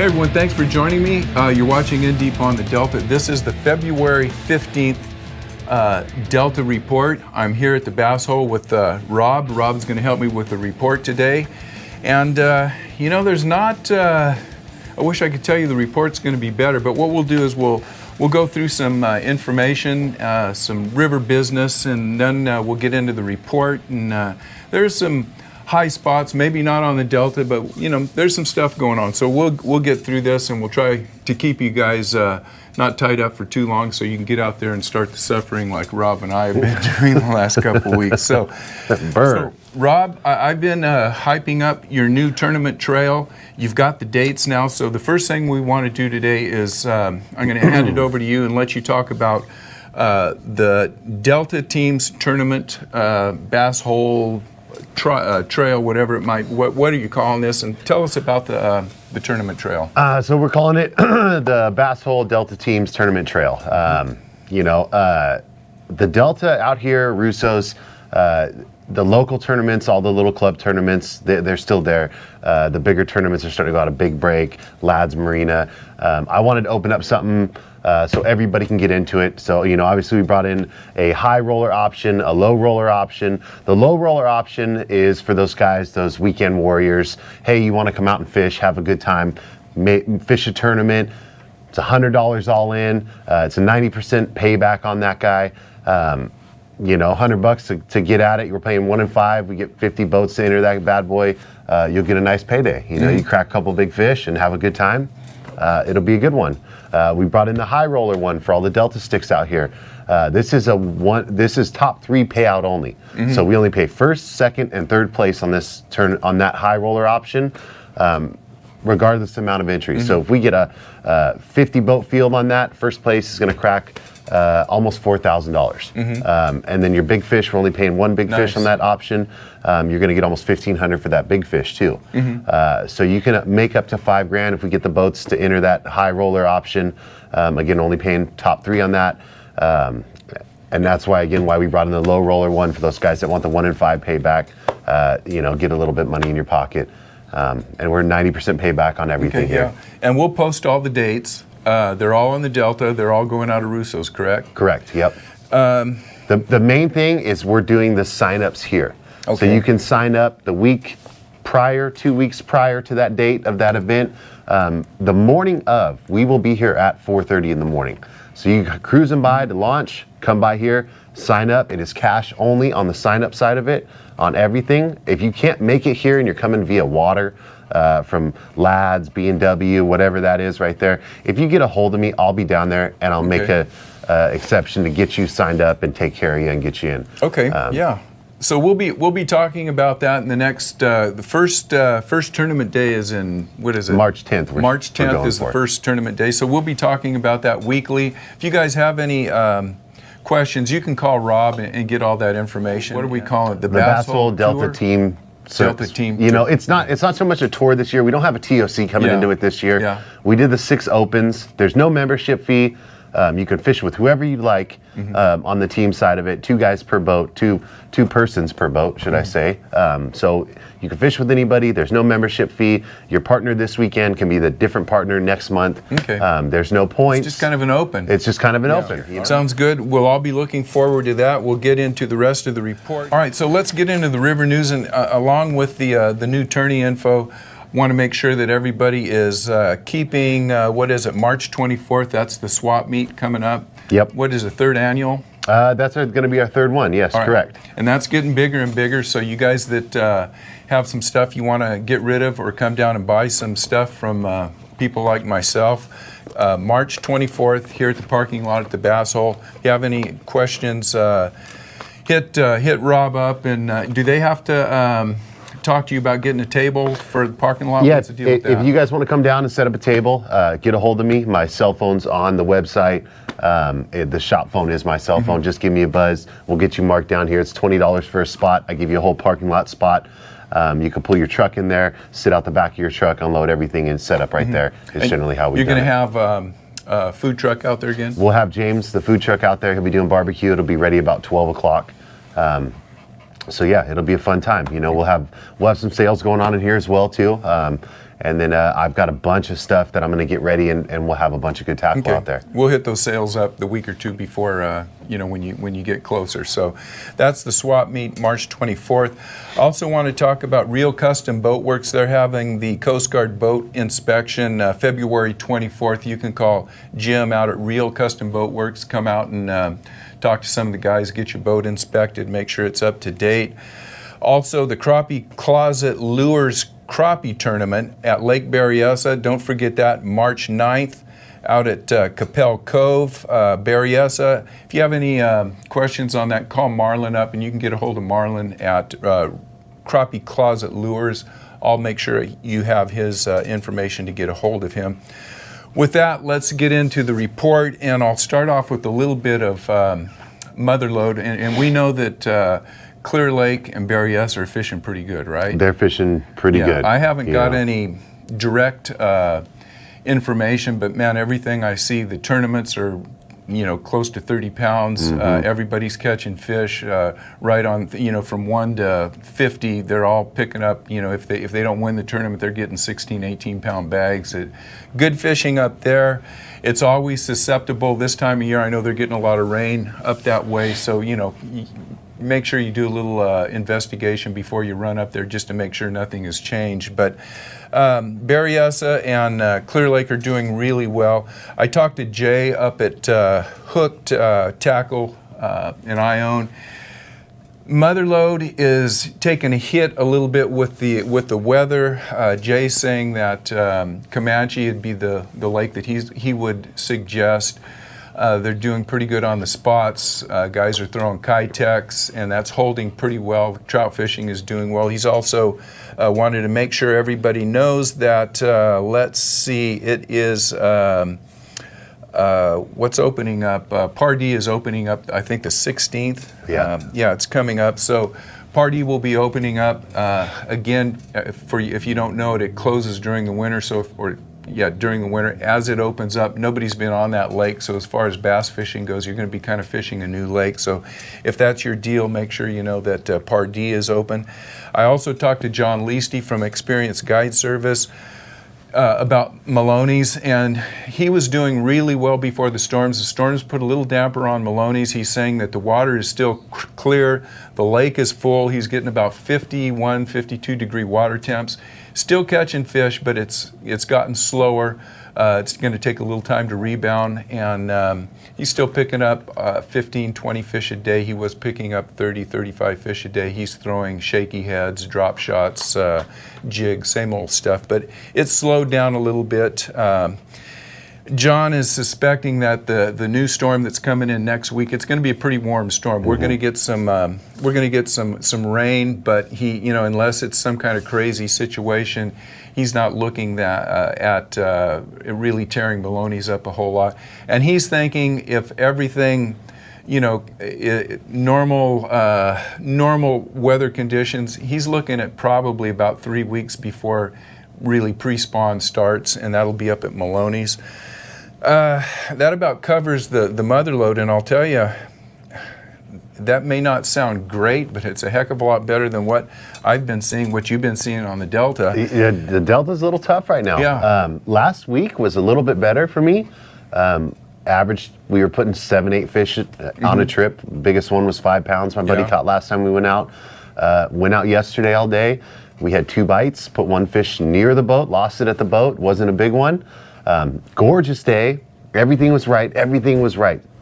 Hey everyone, thanks for joining me. You're watching In Deep on the Delta. This is the February 15th Delta Report. I'm here at the Bass Hole with Rob. Rob's going to help me with the report today. And you know, there's not, I wish I could tell you the report's going to be better, but what we'll do is we'll go through some information, some river business, and then we'll get into the report. And there's some high spots, maybe not on the Delta, but you know, there's some stuff going on. So we'll get through this, and we'll try to keep you guys not tied up for too long, so you can get out there and start the suffering like Rob and I have been doing the last couple of weeks. So Rob, I've been hyping up your new tournament trail. You've got the dates now. So the first thing we want to do today is I'm going to hand it over to you and let you talk about the Delta Teams tournament, Bass Hole, trail, whatever it might. What are you calling this? And tell us about the tournament trail. So we're calling it the Bass Hole Delta Teams Tournament Trail. You know, the Delta out here, Russo's, the local tournaments, all the little club tournaments, they're still there. The bigger tournaments are starting to go out a big break, Lads Marina. I wanted to open up something so everybody can get into it. So, you know, obviously we brought in a high roller option, a low roller option. The low roller option is for those guys, those weekend warriors. Hey, you want to come out and fish, have a good time, fish a tournament. It's $100 all in. It's a 90% payback on that guy. You know, $100 to get at it. You're paying 1 in 5. We get 50 boats to enter that bad boy. You'll get a nice payday. You know, you crack a couple big fish and have a good time. It'll be a good one. We brought in the high roller one for all the Delta sticks out here. This is top 3 payout only. So we only pay first, second, and third place on this on that high roller option, regardless of amount of entry. So if we get a 50 boat field on that, first place is going to crack almost $4,000. And then your big fish, we're only paying 1 big fish on that option. You're going to get almost $1,500 for that big fish too. So you can make up to $5,000 if we get the boats to enter that high roller option. Again, only paying top 3 on that. And that's why we brought in the low roller one for those guys that want the 1 in 5 payback. You know, get a little bit of money in your pocket. And we're 90% payback on everything here. And we'll post all the dates. They're all on the Delta. They're all going out of Russo's, correct? Correct, yep. The main thing is we're doing the sign-ups here. So you can sign up the week prior, 2 weeks prior to that date of that event. The morning of, we will be here at 4:30 in the morning. So you cruising by to launch, come by here, sign up. It is cash only on the sign-up side of it, on everything. If you can't make it here and you're coming via water, from Lads, B&W, whatever that is right there. If you get a hold of me, I'll be down there and I'll make a exception to get you signed up and take care of you and get you in. Okay, yeah. So we'll be talking about that in the next. The first tournament day is in, what is it? March 10th. March 10th is the first tournament day. So we'll be talking about that weekly. If you guys have any questions, you can call Rob and get all that information. What do we call it? The Bass Hole Delta Team. Delta Team. You know, it's not so much a tour this year. We don't have a TOC coming into it this year. We did the 6 opens. There's no membership fee. You can fish with whoever you like on the team side of it. 2 guys per boat, two persons per boat, should I say. So you can fish with anybody. There's no membership fee. Your partner this weekend can be the different partner next month. There's no points. It's just kind of an open. It's just kind of an open. You know? Sounds good. We'll all be looking forward to that. We'll get into the rest of the report. All right, so let's get into the river news, and along with the new tourney info, want to make sure that everybody is keeping, what is it, March 24th, that's the swap meet coming up. Yep. What is the 3rd annual? That's going to be our 3rd one, yes, correct. And that's getting bigger and bigger, so you guys that have some stuff you want to get rid of or come down and buy some stuff from people like myself, March 24th here at the parking lot at the Bass Hole. If you have any questions, hit Rob up, and do they have to talk to you about getting a table for the parking lot? Yeah, what's the deal with that? If you guys want to come down and set up a table, get a hold of me. My cell phone's on the website. The shop phone is my cell phone. Just give me a buzz. We'll get you marked down here. It's $20 for a spot. I give you a whole parking lot spot. You can pull your truck in there, sit out the back of your truck, unload everything, and set up right there. It's generally how we do it. You're going to have a food truck out there again? We'll have James, the food truck, out there. He'll be doing barbecue. It'll be ready about 12 o'clock. So yeah, it'll be a fun time. You know, we'll have some sales going on in here as well too. And then I've got a bunch of stuff that I'm going to get ready, and we'll have a bunch of good tackle out there. We'll hit those sales up the week or two before, when you get closer. So that's the swap meet, March 24th. Also want to talk about Real Custom Boat Works. They're having the Coast Guard boat inspection February 24th. You can call Jim out at Real Custom Boat Works. Come out and talk to some of the guys, get your boat inspected, make sure it's up to date. Also, the Crappie Closet Lures Crappie Tournament at Lake Berryessa. Don't forget that, March 9th out at Capel Cove, Berryessa. If you have any questions on that, call Marlin up, and you can get a hold of Marlin at Crappie Closet Lures. I'll make sure you have his information to get a hold of him. With that, let's get into the report, and I'll start off with a little bit of mother load. And we know that Clear Lake and Berryessa are fishing pretty good, right? They're fishing pretty good. I haven't got any direct information, but man, everything I see, the tournaments are, close to 30 pounds. Everybody's catching fish right on, from 1 to 50. They're all picking up, if they don't win the tournament, they're getting 16, 18 pound bags. Good fishing up there. It's always susceptible this time of year. I know they're getting a lot of rain up that way, so, make sure you do a little investigation before you run up there just to make sure nothing has changed. But Berryessa and Clear Lake are doing really well. I talked to Jay up at Hooked Tackle in Ione. Motherlode is taking a hit a little bit with the weather. Jay's saying that Comanche would be the lake that he would suggest. They're doing pretty good on the spots. Guys are throwing Kitex, and that's holding pretty well. Trout fishing is doing well. He's also wanted to make sure everybody knows that, let's see, it is, what's opening up? Pardee is opening up, I think, the 16th. Yeah, it's coming up. So Pardee will be opening up again. If you don't know it, it closes during the winter. During the winter. As it opens up, nobody's been on that lake, so as far as bass fishing goes, you're going to be kind of fishing a new lake. So if that's your deal, make sure you know that Pardee is open. I also talked to John Leasty from Experience Guide Service about Maloney's, and he was doing really well before the storms. The storms put a little damper on Maloney's. He's saying that the water is still clear, the lake is full. He's getting about 51, 52 degree water temps. Still catching fish, but it's gotten slower. It's going to take a little time to rebound, and he's still picking up 15, 20 fish a day. He was picking up 30, 35 fish a day. He's throwing shaky heads, drop shots, jigs, same old stuff, but it's slowed down a little bit. John is suspecting that the new storm that's coming in next week, it's going to be a pretty warm storm. We're going to get some rain, but he, unless it's some kind of crazy situation, he's not looking at really tearing Maloney's up a whole lot. And he's thinking if everything, normal weather conditions, he's looking at probably about 3 weeks before really pre-spawn starts, and that'll be up at Maloney's. That about covers the mother load, and I'll tell you, that may not sound great, but it's a heck of a lot better than what I've been seeing, what you've been seeing on the Delta. Yeah, the Delta's a little tough right now. Yeah. Last week was a little bit better for me. Average, we were putting 7-8 fish on a trip. Biggest one was 5 pounds. My buddy caught last time we went out. Went out yesterday all day. We had 2 bites, put 1 fish near the boat, lost it at the boat, wasn't a big one. Gorgeous day. Everything was right.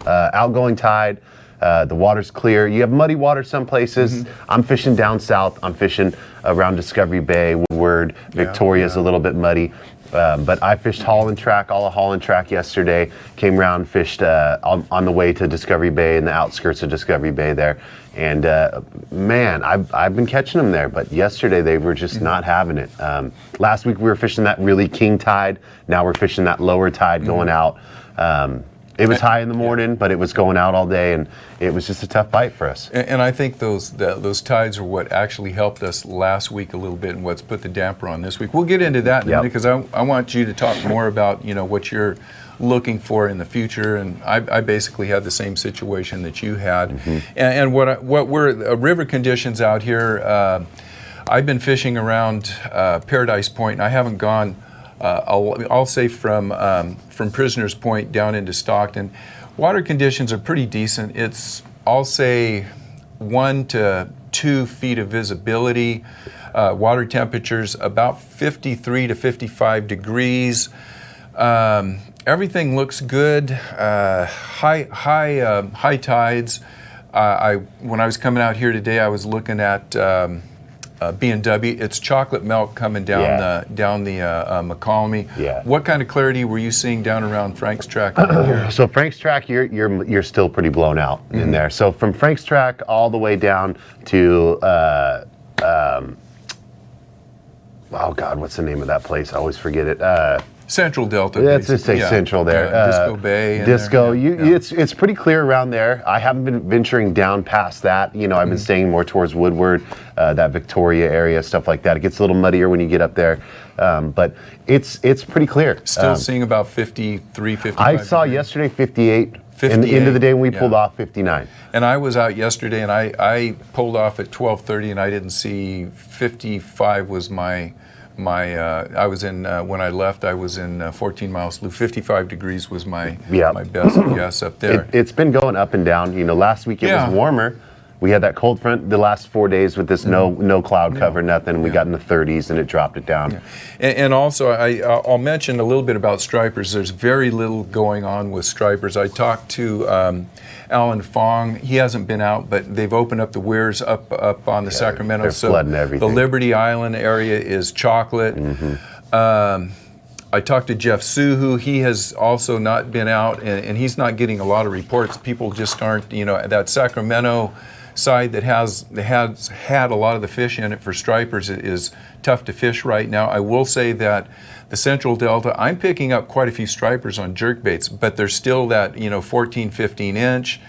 Outgoing tide. The water's clear. You have muddy water some places. I'm fishing down south. I'm fishing around Discovery Bay, Woodward, Victoria's a little bit muddy. But I fished Holland Track, all of Holland Track yesterday. Came around, fished on the way to Discovery Bay in the outskirts of Discovery Bay there. And man, I've been catching them there, but yesterday they were just not having it. Last week we were fishing that really king tide. Now we're fishing that lower tide going out. It was high in the morning, but it was going out all day, and it was just a tough bite for us. And I think those tides are what actually helped us last week a little bit, and what's put the damper on this week. We'll get into that in a minute, because I want you to talk more about what you're looking for in the future. And I basically had the same situation that you had. And what we're river conditions out here. I've been fishing around Paradise Point, and I haven't gone. I'll say from Prisoners Point down into Stockton. Water conditions are pretty decent. It's, I'll say, 1 to 2 feet of visibility. Water temperatures about 53 to 55 degrees. Everything looks good. High tides. When I was coming out here today, I was looking at B&W. It's chocolate milk coming down the McCallum. Yeah. What kind of clarity were you seeing down around Frank's Track over here? So Frank's Track, you're still pretty blown out in there. So from Frank's Track all the way down to oh God, what's the name of that place? I always forget it. Central Delta. Let's just say Central there. Disco Bay. Disco. It's pretty clear around there. I haven't been venturing down past that. You know, I've been staying more towards Woodward, that Victoria area, stuff like that. It gets a little muddier when you get up there, but it's pretty clear. Still seeing about 53, 55. I saw yesterday 58. 58. And the end of the day when we pulled off 59. And I was out yesterday, and I pulled off at 12:30, and I didn't see 55 was my. I was in when I left. I was in 14 Mile Slough. 55 degrees was my best guess up there. It's been going up and down. You know, last week it was warmer. We had that cold front the last 4 days with this no cloud cover, nothing. We got in the 30s and it dropped it down. Yeah. And also, I'll mention a little bit about stripers. There's very little going on with stripers. I talked to Alan Fong. He hasn't been out, but they've opened up the weirs up on the Sacramento. They're flooding everything. The Liberty Island area is chocolate. I talked to Jeff Suhu. He has also not been out, and he's not getting a lot of reports. People just aren't, you know, that Sacramento side that has had a lot of the fish in it for stripers is tough to fish right now. I will say that the Central Delta, I'm picking up quite a few stripers on jerkbaits, but there's still that, you know, 14, 15 inch.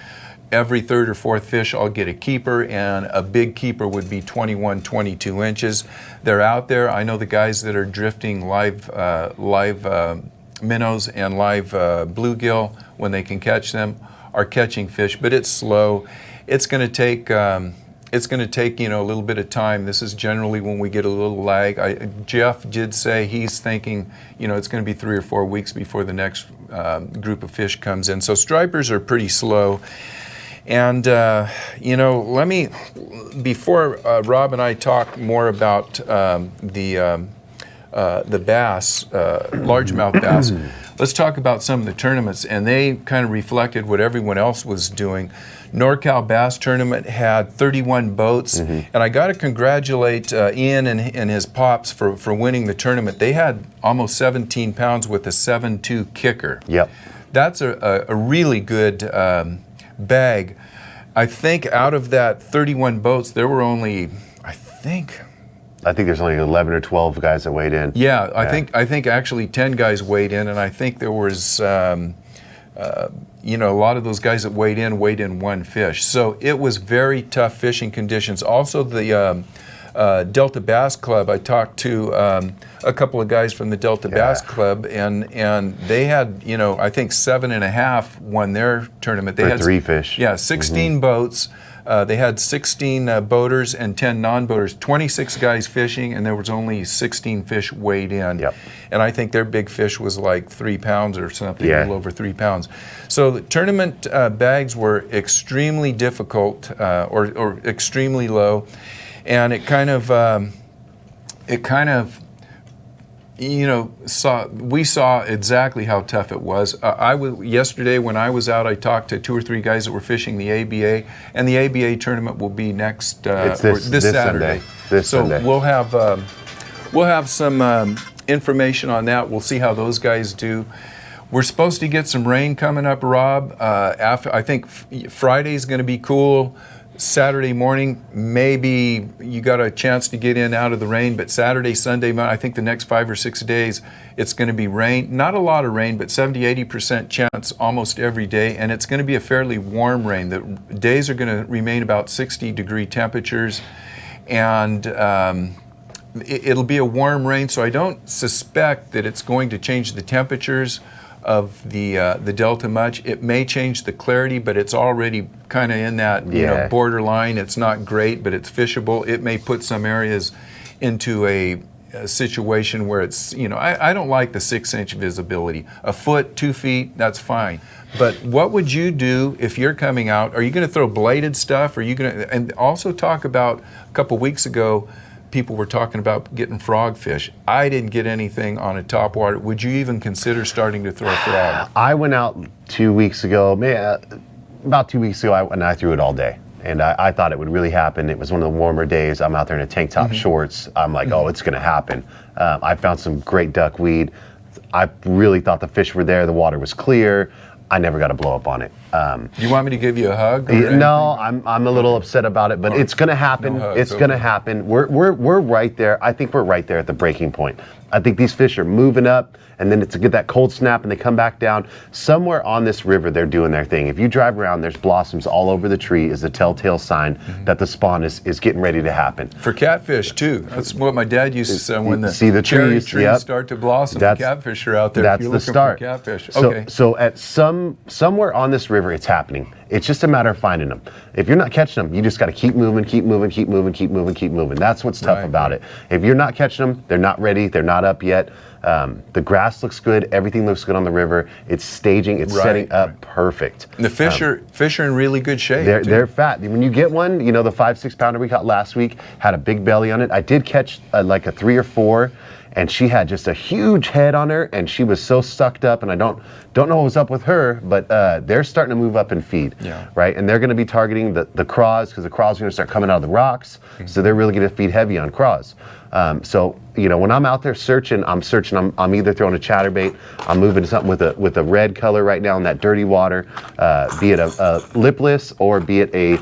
Every third or fourth fish, I'll get a keeper, and a big keeper would be 21, 22 inches. They're out there. I know the guys that are drifting live minnows and live bluegill when they can catch them are catching fish, but it's slow. It's going to take you know, a little bit of time. This is generally when we get a little lag. Jeff did say he's thinking, you know, it's going to be 3 or 4 weeks before the next group of fish comes in. So stripers are pretty slow. And you know, before Rob and I talk more about the bass, largemouth bass, let's talk about some of the tournaments. And they kind of reflected what everyone else was doing. NorCal Bass Tournament had 31 boats, and I got to congratulate Ian and his pops for winning the tournament. They had almost 17 pounds with a 7.2 kicker. Yep. That's a really good bag. I think out of that 31 boats, there were only, I think there's only 11 or 12 guys that weighed in. Yeah, I think actually 10 guys weighed in, and I think there was you know, a lot of those guys that weighed in one fish. So it was very tough fishing conditions. Also, the Delta Bass Club, I talked to a couple of guys from the Delta Bass Club, and they had, you know, I think 7.5 won their tournament. They had 3 fish. Yeah, 16 boats. They had 16 boaters and 10 non-boaters, 26 guys fishing, and there was only 16 fish weighed in. Yep. And I think their big fish was like 3 pounds or something, a little over 3 pounds. So the tournament bags were extremely difficult or extremely low, and it kind of you know, we saw exactly how tough it was. Yesterday when I was out, I talked to 2 or 3 guys that were fishing the ABA, and the ABA tournament will be next this Saturday. This Sunday. We'll have some information on that. We'll see how those guys do. We're supposed to get some rain coming up, Rob. I think Friday's going to be cool. Saturday morning, maybe you got a chance to get in out of the rain, but Saturday, Sunday, I think the next 5 or 6 days, it's going to be rain. Not a lot of rain, but 70-80% chance almost every day, and it's going to be a fairly warm rain. The days are going to remain about 60-degree temperatures, and it'll be a warm rain, so I don't suspect that it's going to change the temperatures. of the Delta much. It may change the clarity, but it's already kind of in that borderline. It's not great, but it's fishable. It may put some areas into a situation where it's, I don't like the 6-inch visibility. A foot, 2 feet, that's fine. But what would you do if you're coming out? Are you going to throw bladed stuff? Are you going to, and also talk about, a couple weeks ago, people were talking about getting frogfish. I didn't get anything on a topwater. Would you even consider starting to throw a frog? I went out 2 weeks ago, about 2 weeks ago, and I threw it all day. And I thought it would really happen. It was one of the warmer days. I'm out there in a tank top shorts. I'm like, oh, it's going to happen. I found some great duckweed. I really thought the fish were there. The water was clear. I never got a blow up on it. You want me to give you a hug? No, I'm a little upset about it, but it's going to happen. No hugs, it's going to happen. We're right there. I think we're right there at the breaking point. I think these fish are moving up, and then it's to get that cold snap, and they come back down. Somewhere on this river, they're doing their thing. If you drive around, there's blossoms all over the tree, is a telltale sign that the spawn is getting ready to happen. For catfish too. That's what my dad used to say when the cherry trees start to blossom. The catfish are out there. That's if you're the looking start. For catfish. So at somewhere on this river, it's happening. It's just a matter of finding them. If you're not catching them, you just got to keep moving, keep moving, keep moving, keep moving, keep moving. That's what's tough about it. If you're not catching them, they're not ready, they're not up yet. The grass looks good, everything looks good on the river. It's staging, it's setting up perfect. And the fish are in really good shape. They're fat. When you get one, the 5-6 pounder we caught last week had a big belly on it. I did catch like a 3 or 4. And she had just a huge head on her, and she was so sucked up, and I don't know what was up with her, but they're starting to move up and feed, right? And they're going to be targeting the craws, because the craws are going to start coming out of the rocks, so they're really going to feed heavy on craws. So when I'm out there searching, I'm either throwing a chatterbait, I'm moving to something with a red color right now in that dirty water, be it a lipless or be it a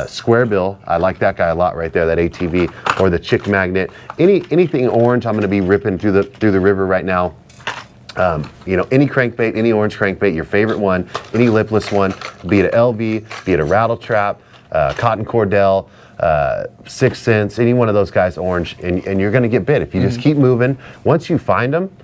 square bill. I like that guy a lot right there, that ATV, or the chick magnet. Anything orange, I'm going to be ripping through the river right now. Any crankbait, any orange crankbait, your favorite one, any lipless one, be it a LV, be it a rattle trap, cotton cordell, 6 cents, any one of those guys orange, and you're going to get bit if you just keep moving. Once you find them,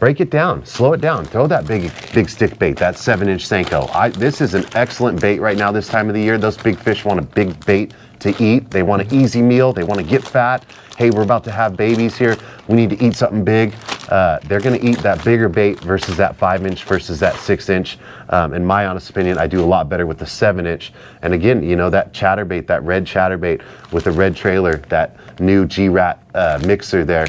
break it down, slow it down, throw that big stick bait, that 7-inch Senko. This is an excellent bait right now this time of the year. Those big fish want a big bait to eat. They want an easy meal. They want to get fat. Hey, we're about to have babies here. We need to eat something big. They're going to eat that bigger bait versus that 5-inch versus that 6-inch. In my honest opinion, I do a lot better with the 7-inch. And again, that chatterbait, that red chatterbait with the red trailer, that new G-Rat mixer there,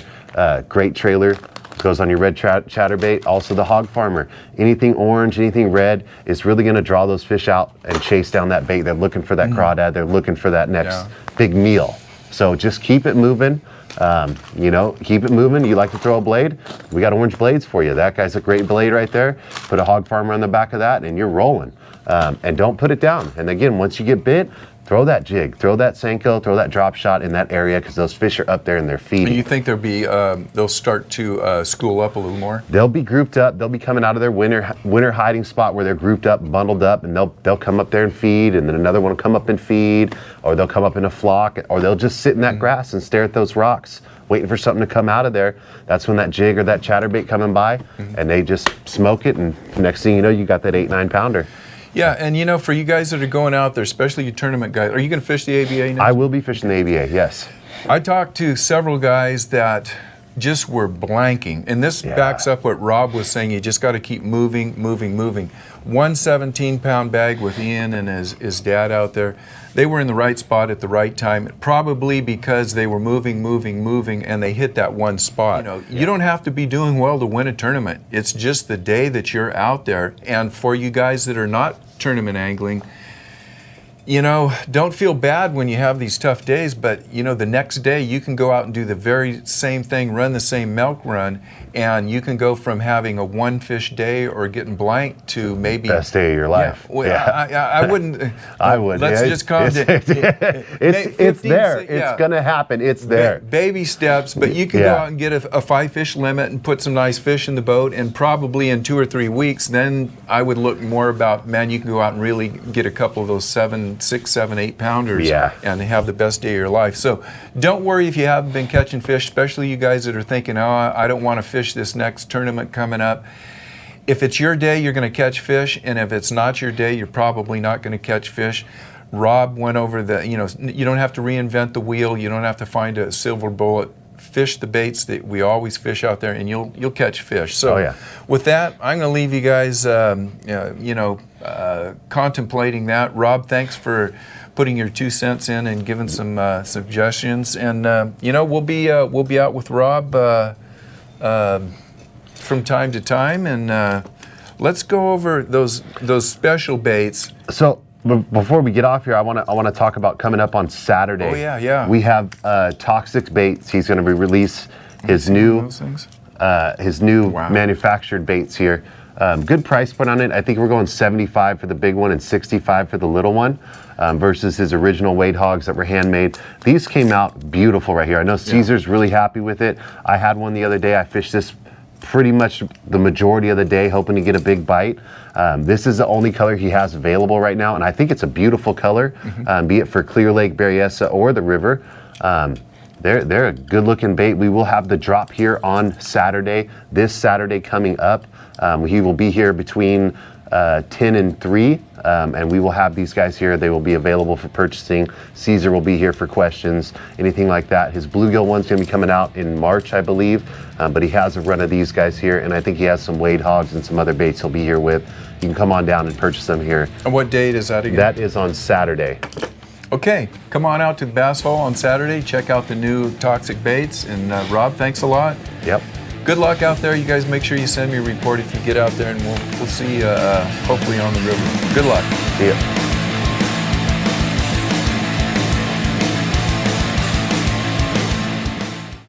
great trailer. Goes on your red chatterbait. Also the hog farmer. Anything orange, anything red is really going to draw those fish out and chase down that bait. They're looking for that crawdad. They're looking for that next big meal. So just keep it moving. Keep it moving. You like to throw a blade? We got orange blades for you. That guy's a great blade right there. Put a hog farmer on the back of that and you're rolling. And don't put it down. And again, once you get bit, throw that jig, throw that Senko, throw that drop shot in that area, because those fish are up there and they're feeding. And you think they'll start to school up a little more? They'll be grouped up. They'll be coming out of their winter hiding spot where they're grouped up, bundled up, and they'll come up there and feed, and then another one will come up and feed, or they'll come up in a flock, or they'll just sit in that grass and stare at those rocks, waiting for something to come out of there. That's when that jig or that chatterbait coming by, and they just smoke it, and next thing you know, you got that 8-9 pounder. Yeah, and for you guys that are going out there, especially you tournament guys, are you going to fish the ABA next? I will be fishing the ABA, yes. I talked to several guys that just were blanking, and this backs up what Rob was saying. You just got to keep moving. 1 17-pound bag with Ian and his dad out there. They were in the right spot at the right time, probably because they were moving, and they hit that one spot. You don't have to be doing well to win a tournament. It's just the day that you're out there. And for you guys that are not tournament angling, don't feel bad when you have these tough days, but the next day you can go out and do the very same thing, run the same milk run, and you can go from having a 1-fish day or getting blank to maybe best day of your life. I wouldn't. I would. Let's just come it's there. It's gonna happen. It's there. Baby steps, but you can go out and get a 5-fish limit and put some nice fish in the boat, and probably in 2 or 3 weeks, then I would look more about, man, you can go out and really get a couple of those 6, 7, 8 pounders and have the best day of your life. So don't worry if you haven't been catching fish, especially you guys that are thinking, oh, I don't want to fish this next tournament coming up. If it's your day, you're going to catch fish, and if it's not your day, you're probably not going to catch fish. Rob went over you don't have to reinvent the wheel. You don't have to find a silver bullet. Fish the baits that we always fish out there, and you'll catch fish. So with that, I'm going to leave you guys, contemplating that. Rob, thanks for putting your 2 cents in and giving some suggestions. And we'll be out with Rob from time to time, and let's go over those special baits. So before we get off here, I want to talk about coming up on Saturday. Oh yeah. We have Toxic Baits. He's going to release his new manufactured baits here. Good price point on it. I think we're going $75 for the big one and $65 for the little one, versus his original Wade Hogs that were handmade. These came out beautiful right here. I know Caesar's really happy with it. I had one the other day. I fished this pretty much the majority of the day, hoping to get a big bite. This is the only color he has available right now, and I think it's a beautiful color, be it for Clear Lake, Berryessa, or the river. They're a good-looking bait. We will have the drop here on Saturday, this Saturday coming up. He will be here between 10 and 3, and we will have these guys here. They will be available for purchasing. Caesar will be here for questions, anything like that. His bluegill one's going to be coming out in March, I believe, but he has a run of these guys here, and I think he has some Wade Hogs and some other baits he'll be here with. You can come on down and purchase them here. And what date is that again? That is on Saturday. Okay, come on out to the Bass Hole on Saturday. Check out the new Toxic Baits. And Rob, thanks a lot. Yep. Good luck out there. You guys make sure you send me a report if you get out there, and we'll see you hopefully on the river. Good luck. See ya.